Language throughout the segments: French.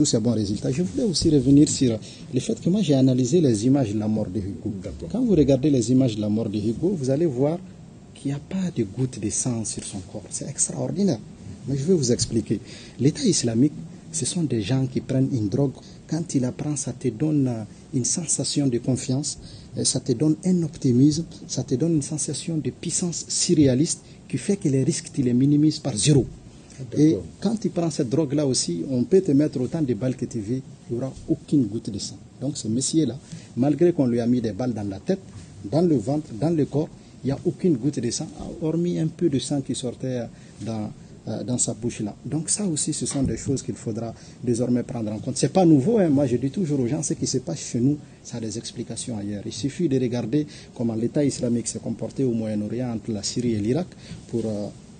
tous ces bons résultats. Je voulais aussi revenir sur le fait que moi j'ai analysé les images de la mort de Hugo. Quand vous regardez les images de la mort de Hugo, vous allez voir qu'il n'y a pas de goutte de sang sur son corps. C'est extraordinaire. Mais je vais vous expliquer. L'État islamique, ce sont des gens qui prennent une drogue. Quand il la prend, ça te donne une sensation de confiance, ça te donne un optimisme, ça te donne une sensation de puissance surréaliste qui fait que les risques, tu les minimises par zéro. Et quand tu prends cette drogue-là aussi, on peut te mettre autant de balles que tu veux, il n'y aura aucune goutte de sang. Donc ce monsieur-là, malgré qu'on lui a mis des balles dans la tête, dans le ventre, dans le corps, il n'y a aucune goutte de sang, hormis un peu de sang qui sortait dans sa bouche-là. Donc ça aussi, ce sont des choses qu'il faudra désormais prendre en compte. Ce n'est pas nouveau, hein. Moi je dis toujours aux gens, ce qui se passe chez nous, ça a des explications ailleurs. Il suffit de regarder comment l'État islamique s'est comporté au Moyen-Orient entre la Syrie et l'Irak pour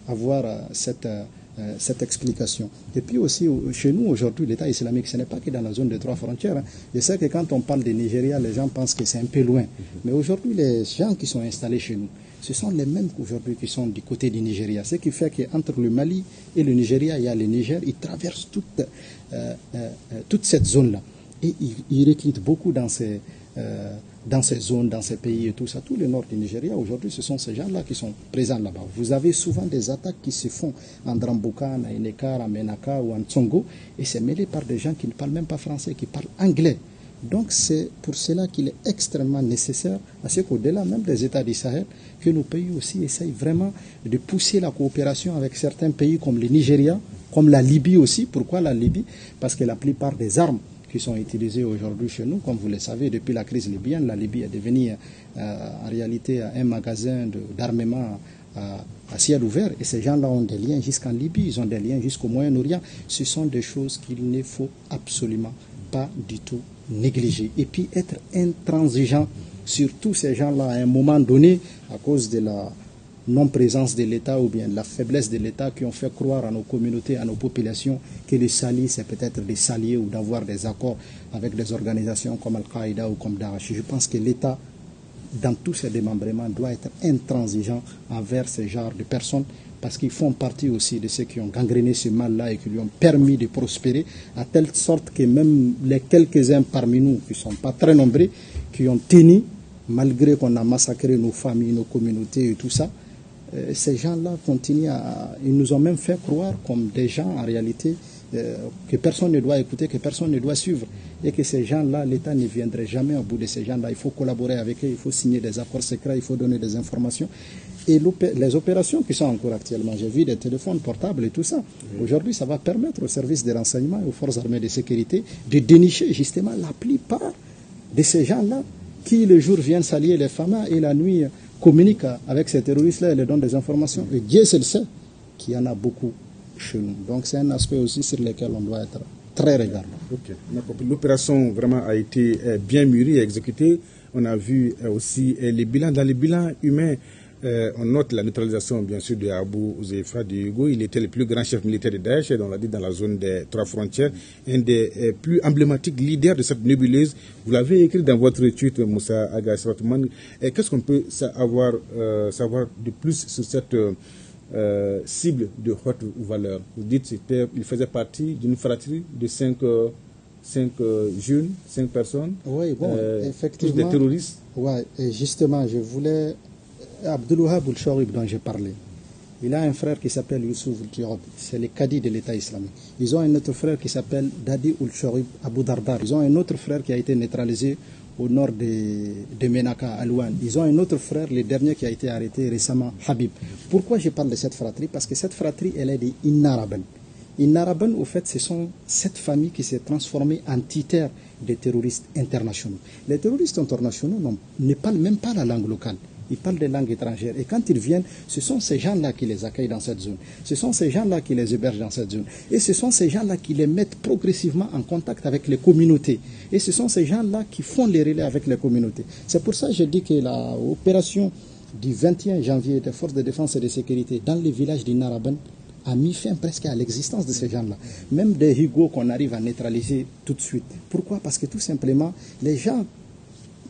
avoir cette explication. Et puis aussi, chez nous aujourd'hui, l'État islamique, ce n'est pas que dans la zone des 3 frontières. Hein. Je sais que quand on parle de Nigeria, les gens pensent que c'est un peu loin. Mais aujourd'hui, les gens qui sont installés chez nous, ce sont les mêmes qu'aujourd'hui qui sont du côté du Nigeria. Ce qui fait qu'entre le Mali et le Nigeria, il y a le Niger, ils traversent toute cette zone-là. Et ils recrutent beaucoup dans ces zones, dans ces pays et tout ça. Tout le nord du Nigeria, aujourd'hui, ce sont ces gens-là qui sont présents là-bas. Vous avez souvent des attaques qui se font en Drambuka, en Enekar, en Menaka ou en Tsongo, et c'est mêlé par des gens qui ne parlent même pas français, qui parlent anglais. Donc c'est pour cela qu'il est extrêmement nécessaire, à ce qu'au-delà même des États du Sahel, que nos pays aussi essayent vraiment de pousser la coopération avec certains pays comme le Nigeria, comme la Libye aussi. Pourquoi la Libye? Parce que la plupart des armes qui sont utilisées aujourd'hui chez nous, comme vous le savez, depuis la crise libyenne, la Libye est devenue en réalité un magasin d'armement à ciel ouvert, et ces gens-là ont des liens jusqu'en Libye, ils ont des liens jusqu'au Moyen-Orient. Ce sont des choses qu'il ne faut absolument pas du tout négliger. Et puis être intransigeant sur tous ces gens-là à un moment donné, à cause de la non-présence de l'État ou bien la faiblesse de l'État, qui ont fait croire à nos communautés, à nos populations, que les salis, c'est peut-être de s'allier ou d'avoir des accords avec des organisations comme Al-Qaïda ou comme Daesh. Je pense que l'État, dans tous ses démembrements, doit être intransigeant envers ce genre de personnes, parce qu'ils font partie aussi de ceux qui ont gangréné ce mal-là et qui lui ont permis de prospérer, à telle sorte que même les quelques-uns parmi nous, qui ne sont pas très nombreux, qui ont tenu, malgré qu'on a massacré nos familles, nos communautés et tout ça, ces gens-là continuent ils nous ont même fait croire comme des gens en réalité que personne ne doit écouter, que personne ne doit suivre, et que ces gens-là, l'État ne viendrait jamais au bout de ces gens-là. Il faut collaborer avec eux, il faut signer des accords secrets, il faut donner des informations. Et les opérations qui sont en cours actuellement, j'ai vu des téléphones portables et tout ça. Aujourd'hui, ça va permettre aux services de renseignement et aux forces armées de sécurité de dénicher justement la plupart de ces gens-là qui le jour viennent s'allier les FAMA et la nuit communiquent avec ces terroristes-là et leur donnent des informations. Et Dieu seul sait qu'il y en a beaucoup chez nous. Donc c'est un aspect aussi sur lequel on doit être très regardant. Okay. L'opération vraiment a été bien mûrie et exécutée. On a vu aussi les bilans. Dans les bilans humains, on note la neutralisation, bien sûr, de Abou Huzaifa de Hugo. Il était le plus grand chef militaire de Daesh, on l'a dit, dans la zone des 3 frontières, un des plus emblématiques leaders de cette nébuleuse. Vous l'avez écrit dans votre tweet, Moussa Aga Sratman. Qu'est-ce qu'on peut savoir de plus sur cette cible de haute valeur? Vous dites qu'il faisait partie d'une fratrie de 5 jeunes, 5 personnes, oui, bon, effectivement, tous des terroristes. Oui, et justement, je voulais... Abdulwahab Ould-Chorib dont j'ai parlé, il a un frère qui s'appelle Youssouf Ould-Chorib, c'est le cadi de l'État islamique. Ils ont un autre frère qui s'appelle Dadi Ould-Chorib Abou Dardar. Ils ont un autre frère qui a été neutralisé au nord de Menaka, à Louane. Ils ont un autre frère, le dernier qui a été arrêté récemment, Habib. Pourquoi je parle de cette fratrie? Parce que cette fratrie, elle est des Innaraban. Innaraban, au fait, ce sont cette famille qui s'est transformée en titre des terroristes internationaux. Les terroristes internationaux ne parlent même pas la langue locale. Ils parlent des langues étrangères. Et quand ils viennent, ce sont ces gens-là qui les accueillent dans cette zone. Ce sont ces gens-là qui les hébergent dans cette zone. Et ce sont ces gens-là qui les mettent progressivement en contact avec les communautés. Et ce sont ces gens-là qui font les relais avec les communautés. C'est pour ça que je dis que l'opération du 21 janvier des forces de défense et de sécurité dans les villages d'Innaraban a mis fin presque à l'existence de ces gens-là. Même des Hugo qu'on arrive à neutraliser tout de suite. Pourquoi? Parce que tout simplement, les gens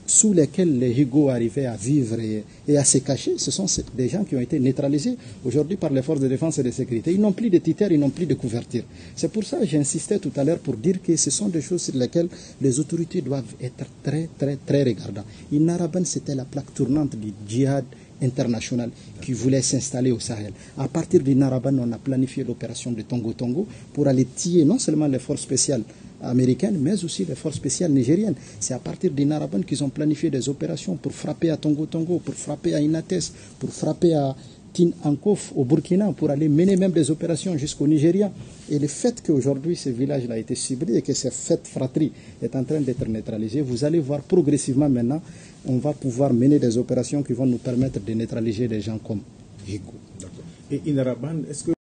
sous lesquels les Hugo arrivaient à vivre et à se cacher, ce sont des gens qui ont été neutralisés aujourd'hui par les forces de défense et de sécurité. Ils n'ont plus de titres, ils n'ont plus de couverture. C'est pour ça que j'insistais tout à l'heure pour dire que ce sont des choses sur lesquelles les autorités doivent être très, très, très regardantes. Naraban, c'était la plaque tournante du djihad international qui voulait s'installer au Sahel. À partir du Naraban, on a planifié l'opération de Tongo Tongo pour aller tuer non seulement les forces spéciales américaines, mais aussi les forces spéciales nigériennes. C'est à partir du Naraban qu'ils ont planifié des opérations pour frapper à Tongo Tongo, pour frapper à Inates, pour frapper à Tin Ankof au Burkina, pour aller mener même des opérations jusqu'au Nigeria. Et le fait qu'aujourd'hui ce village-là a été ciblé et que cette fratrie est en train d'être neutralisée, vous allez voir progressivement maintenant, on va pouvoir mener des opérations qui vont nous permettre de neutraliser des gens comme Higo. D'accord. Et Naraban, est-ce que